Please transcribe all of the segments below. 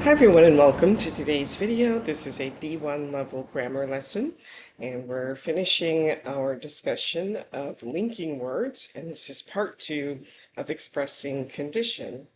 Hi everyone and welcome to today's video. This is a B1 level grammar lesson and we're finishing our discussion of linking words, and this is part 2 of expressing condition.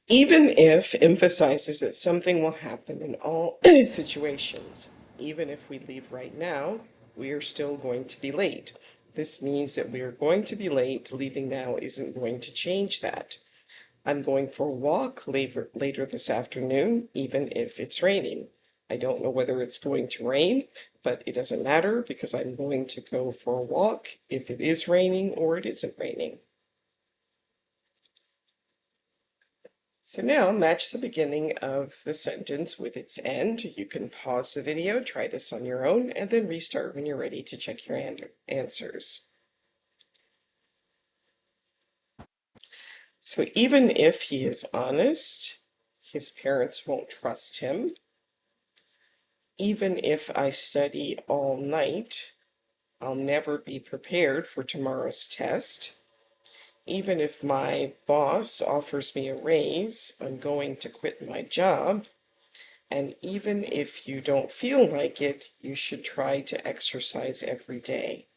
Even if emphasizes that something will happen in all situations. Even if we leave right now, we are still going to be late. This means that we are going to be late. Leaving now isn't going to change that. I'm going for a walk later this afternoon, even if it's raining. I don't know whether it's going to rain, but it doesn't matter because I'm going to go for a walk if it is raining or it isn't raining. So now match the beginning of the sentence with its end. You can pause the video, try this on your own, and then restart when you're ready to check your answers. So even if he is honest, his parents won't trust him. Even if I study all night, I'll never be prepared for tomorrow's test. Even if my boss offers me a raise, I'm going to quit my job. And even if you don't feel like it, you should try to exercise every day.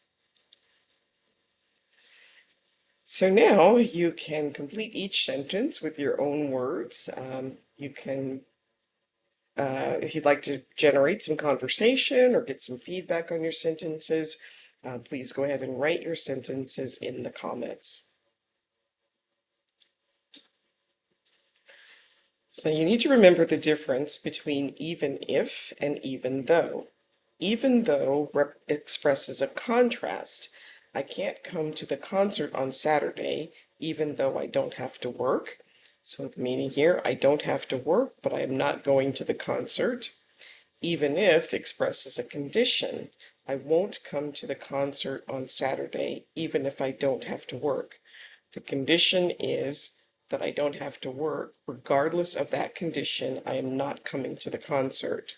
So now you can complete each sentence with your own words. You can if you'd like to generate some conversation or get some feedback on your sentences, please go ahead and write your sentences in the comments. So you need to remember the difference between even if and even though. Even though expresses a contrast. I can't come to the concert on Saturday, even though I don't have to work. So the meaning here, I don't have to work, but I am not going to the concert. Even if expresses a condition. I won't come to the concert on Saturday, even if I don't have to work. The condition is that I don't have to work. Regardless of that condition, I am not coming to the concert.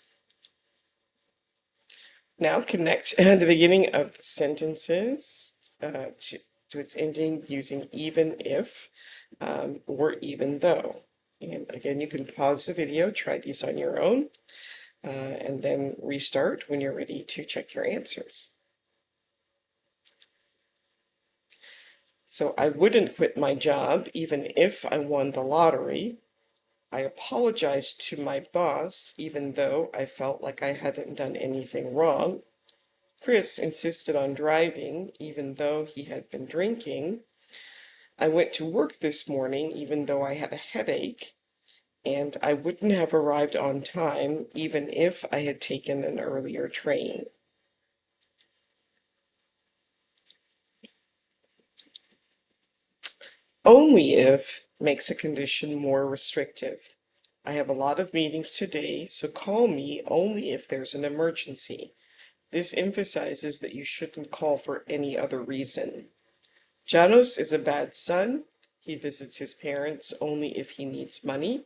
Now connect the beginning of the sentences to its ending using even if or even though. And again, you can pause the video, try these on your own. And then restart when you're ready to check your answers. So I wouldn't quit my job even if I won the lottery. I apologized to my boss even though I felt like I hadn't done anything wrong. Chris insisted on driving even though he had been drinking. I went to work this morning even though I had a headache. And I wouldn't have arrived on time even if I had taken an earlier train. Only if makes a condition more restrictive. I have a lot of meetings today, so call me only if there's an emergency. This emphasizes that you shouldn't call for any other reason. Janos is a bad son. He visits his parents only if he needs money.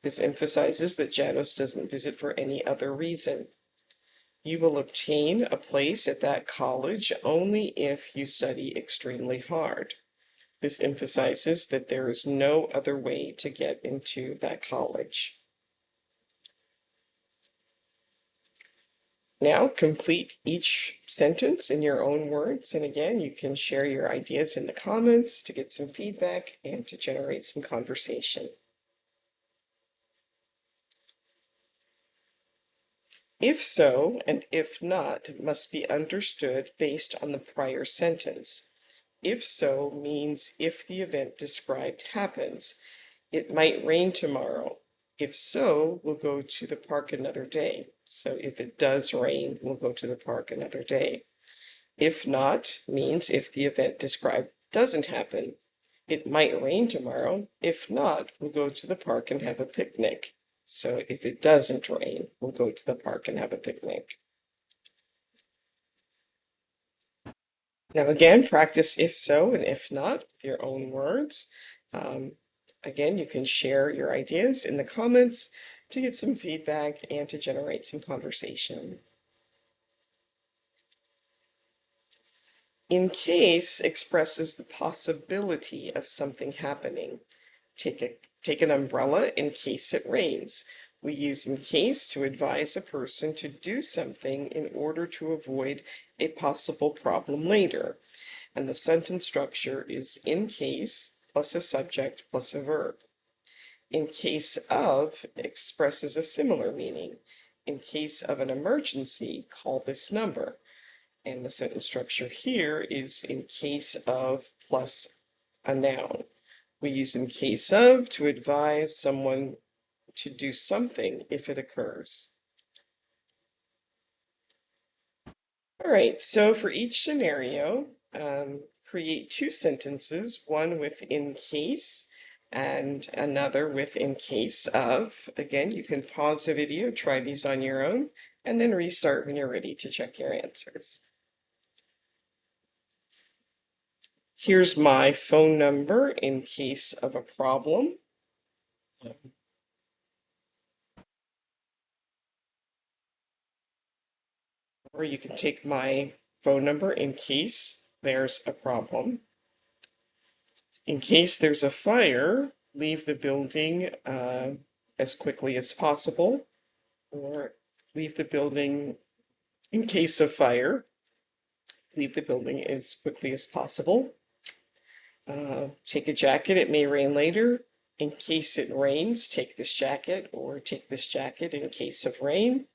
This emphasizes that Janos doesn't visit for any other reason. You will obtain a place at that college only if you study extremely hard. This emphasizes that there is no other way to get into that college. Now complete each sentence in your own words, and again, you can share your ideas in the comments to get some feedback and to generate some conversation. If so and if not must be understood based on the prior sentence. If so means if the event described happens. It might rain tomorrow. If so, we'll go to the park another day. So if it does rain, we'll go to the park another day. If not means if the event described doesn't happen. It might rain tomorrow. If not, we'll go to the park and have a picnic. So if it doesn't rain, we'll go to the park and have a picnic. Now again, practice if so and if not with your own words. Again, you can share your ideas in the comments to get some feedback and to generate some conversation. In case expresses the possibility of something happening. Take an umbrella in case it rains. We use in case to advise a person to do something in order to avoid a possible problem later. And the sentence structure is in case plus a subject plus a verb. In case of expresses a similar meaning. In case of an emergency, call this number. And the sentence structure here is in case of plus a noun. We use in case of to advise someone to do something if it occurs. All right, so for each scenario, create two sentences, one with in case and another with in case of. Again, you can pause the video, try these on your own, and then restart when you're ready to check your answers. Here's my phone number in case of a problem. Or you can take my phone number in case there's a problem. In case there's a fire, leave the building as quickly as possible, or leave the building in case of fire. Leave the building as quickly as possible. Take a jacket, it may rain later. In case it rains, take this jacket, or take this jacket in case of rain.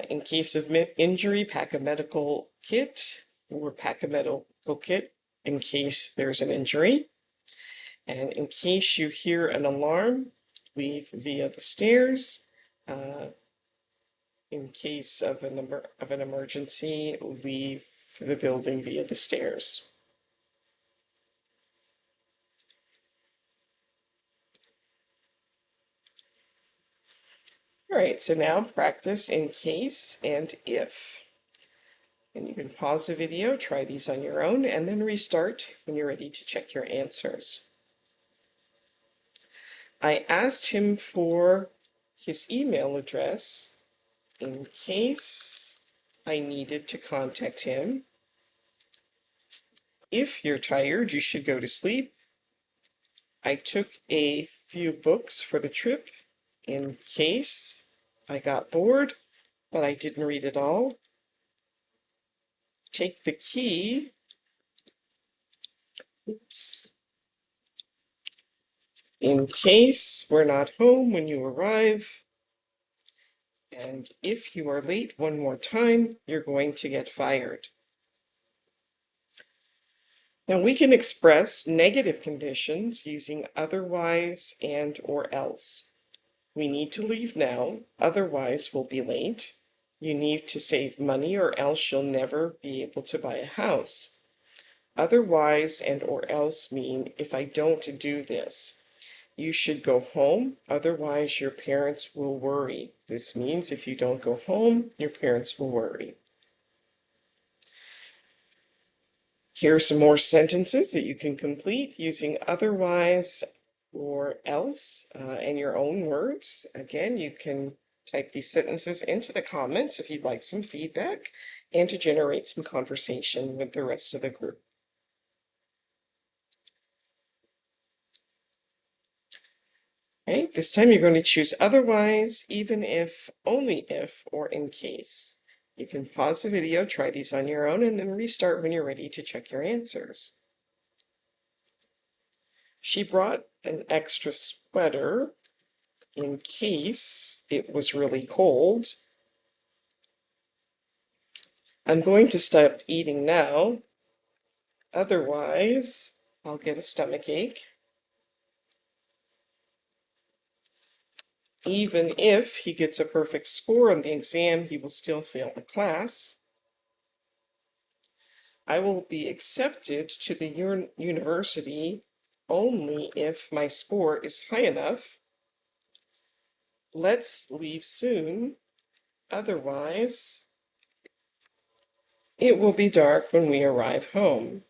In case of injury, pack a medical kit, or pack a medical kit in case there's an injury. And in case you hear an alarm, leave via the stairs. In case of an emergency, leave the building via the stairs. All right, so now practice in case and if. And you can pause the video, try these on your own, and then restart when you're ready to check your answers. I asked him for his email address in case I needed to contact him. If you're tired, you should go to sleep. I took a few books for the trip in case I got bored, but I didn't read it all. Take the key. Oops. In case we're not home when you arrive. And if you are late one more time, you're going to get fired. Now we can express negative conditions using otherwise and or else. We need to leave now, otherwise we'll be late. You need to save money or else you'll never be able to buy a house. Otherwise and or else mean if I don't do this. You should go home, otherwise your parents will worry. This means if you don't go home, your parents will worry. Here are some more sentences that you can complete using otherwise or else in your own words. Again, you can type these sentences into the comments if you'd like some feedback and to generate some conversation with the rest of the group. Okay, this time you're going to choose otherwise, even if, only if, or in case. You can pause the video, try these on your own, and then restart when you're ready to check your answers. She brought an extra sweater in case it was really cold. I'm going to stop eating now, otherwise I'll get a stomach ache. Even if he gets a perfect score on the exam, he will still fail the class. I will be accepted to the university only if my score is high enough. Let's leave soon, otherwise it will be dark when we arrive home.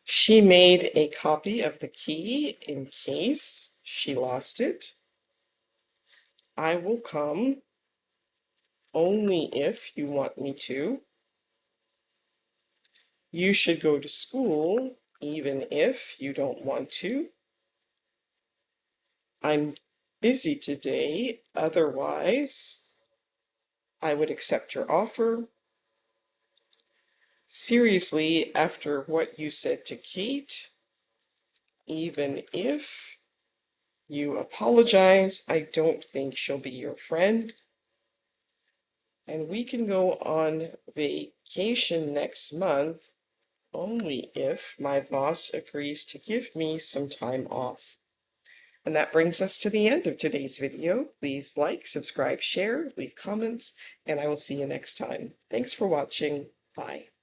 She made a copy of the key in case she lost it. I will come only if you want me to. You should go to school even if you don't want to. I'm busy today, otherwise I would accept your offer. Seriously, after what you said to Kate, even if you apologize, I don't think she'll be your friend. And we can go on vacation next month only if my boss agrees to give me some time off. And that brings us to the end of today's video. Please like, subscribe, share, leave comments, and I will see you next time. Thanks for watching. Bye.